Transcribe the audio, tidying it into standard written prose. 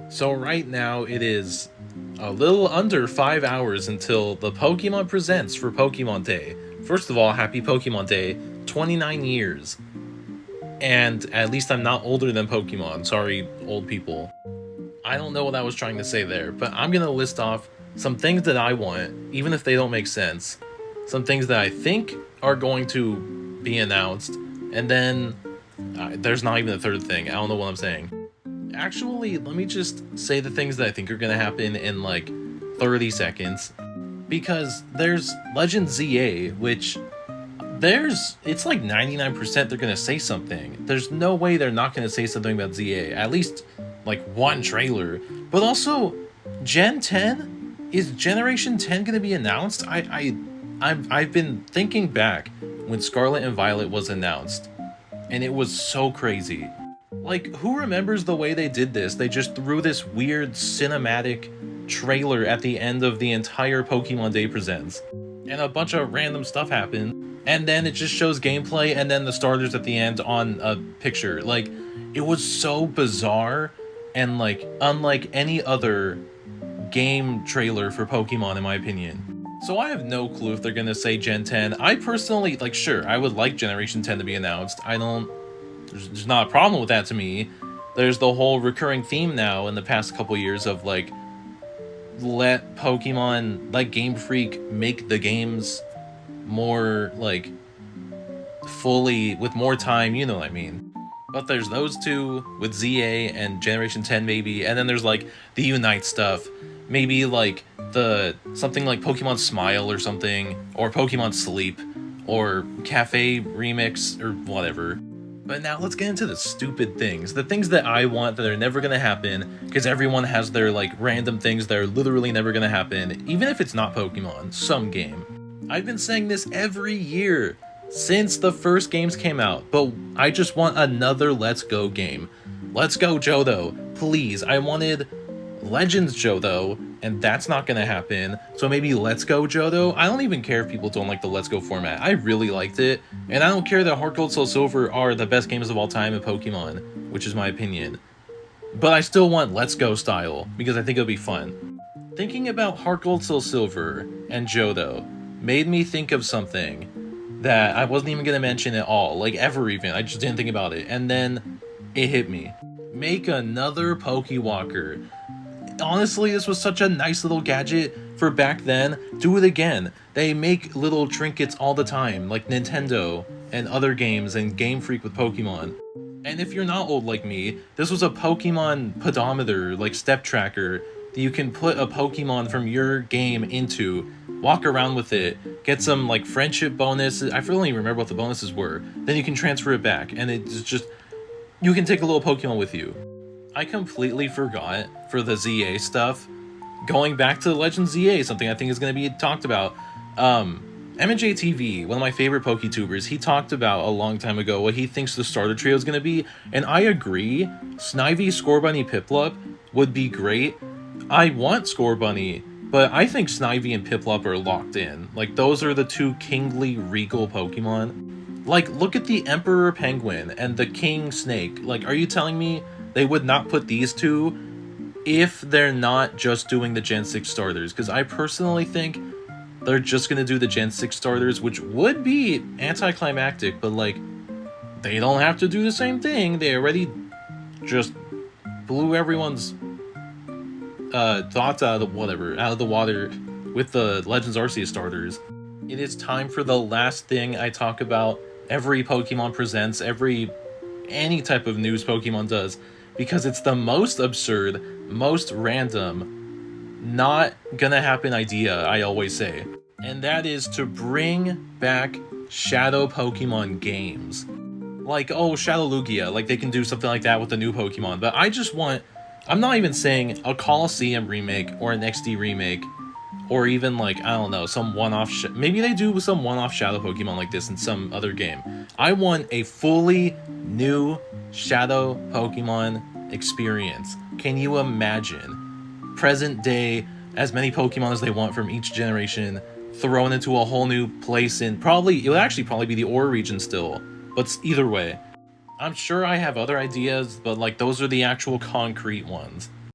So right now it is a little under 5 hours until the Pokemon Presents for Pokemon Day. First of all, happy Pokemon Day, 29 years. And at least I'm not older than Pokemon, sorry old people. I don't know what I was trying to say there, but I'm gonna list off some things that I want, even if they don't make sense. Some things that I think are going to be announced, and then there's not even a third thing. I don't know what I'm saying. Actually, let me just say the things that I think are gonna happen in like 30 seconds. Because there's Legend ZA, which it's like 99% they're gonna say something. There's no way they're not gonna say something about ZA. At least like one trailer. But also, Gen 10? Is Generation 10 gonna be announced? I've been thinking back when Scarlet and Violet was announced, and it was so crazy. Like, who remembers the way they did this? They just threw this weird cinematic trailer at the end of the entire Pokemon Day Presents, and a bunch of random stuff happened, and then it just shows gameplay and then the starters at the end on a picture. Like, it was so bizarre and like unlike any other game trailer for Pokemon in my opinion. So I have no clue if they're gonna say Gen 10. I personally, like, sure, I would like Generation 10 to be announced. There's not a problem with that to me. There's the whole recurring theme now in the past couple years of like, let Pokemon, like Game Freak, make the games more like fully with more time, you know what I mean. But there's those two with ZA and Generation 10 maybe, and then there's like the Unite stuff. Maybe like something like Pokemon Smile or something, or Pokemon Sleep, or Cafe Remix, or whatever. But now let's get into the stupid things. The things that I want that are never gonna happen, because everyone has their like random things that are literally never gonna happen, even if it's not Pokemon, some game. I've been saying this every year since the first games came out, but I just want another Let's Go game. Let's Go Johto, please. I wanted Legends Johto, and that's not gonna happen. So maybe Let's Go Johto. I don't even care if people don't like the Let's Go format. I really liked it, and I don't care that Heart Gold, Soul Silver are the best games of all time in Pokemon, which is my opinion. But I still want Let's Go style, because I think it'll be fun. Thinking about Heart Gold, Soul Silver and Johto made me think of something that I wasn't even gonna mention at all, like ever even. I just didn't think about it, and then it hit me. Make another Pokewalker. Honestly, this was such a nice little gadget for back then. Do it again. They make little trinkets all the time, like Nintendo and other games and Game Freak with Pokemon. And if you're not old like me, this was a Pokemon pedometer, like step tracker, that you can put a Pokemon from your game into, walk around with it, get some like friendship bonuses. I don't even remember what the bonuses were. Then you can transfer it back, and it's just, you can take a little Pokemon with you. I completely forgot for the ZA stuff. Going back to Legend ZA, something I think is going to be talked about. M&J TV, one of my favorite PokeTubers, he talked about a long time ago what he thinks the starter trio is going to be, and I agree. Snivy, Scorbunny, Piplup would be great. I want Scorbunny, but I think Snivy and Piplup are locked in. Like, those are the two kingly, regal Pokemon. Like, look at the Emperor Penguin and the King Snake. Like, are you telling me they would not put these two if they're not just doing the Gen 6 starters? Because I personally think they're just going to do the Gen 6 starters, which would be anticlimactic, but like, they don't have to do the same thing. They already just blew everyone's thoughts out of the water with the Legends Arceus starters. It is time for the last thing I talk about every Pokemon Presents, any type of news Pokemon does, because it's the most absurd, most random, not gonna happen idea, I always say. And that is to bring back Shadow Pokemon games. Like, oh, Shadow Lugia, like they can do something like that with the new Pokemon, but I'm not even saying a Colosseum remake or an XD remake, or even like, I don't know, some one-off, maybe they do some one-off Shadow Pokemon like this in some other game. I want a fully new Shadow Pokemon experience. Can you imagine? Present day, as many Pokemon as they want from each generation, thrown into a whole new place in, it would actually probably be the Ore region still, but either way. I'm sure I have other ideas, but like, those are the actual concrete ones.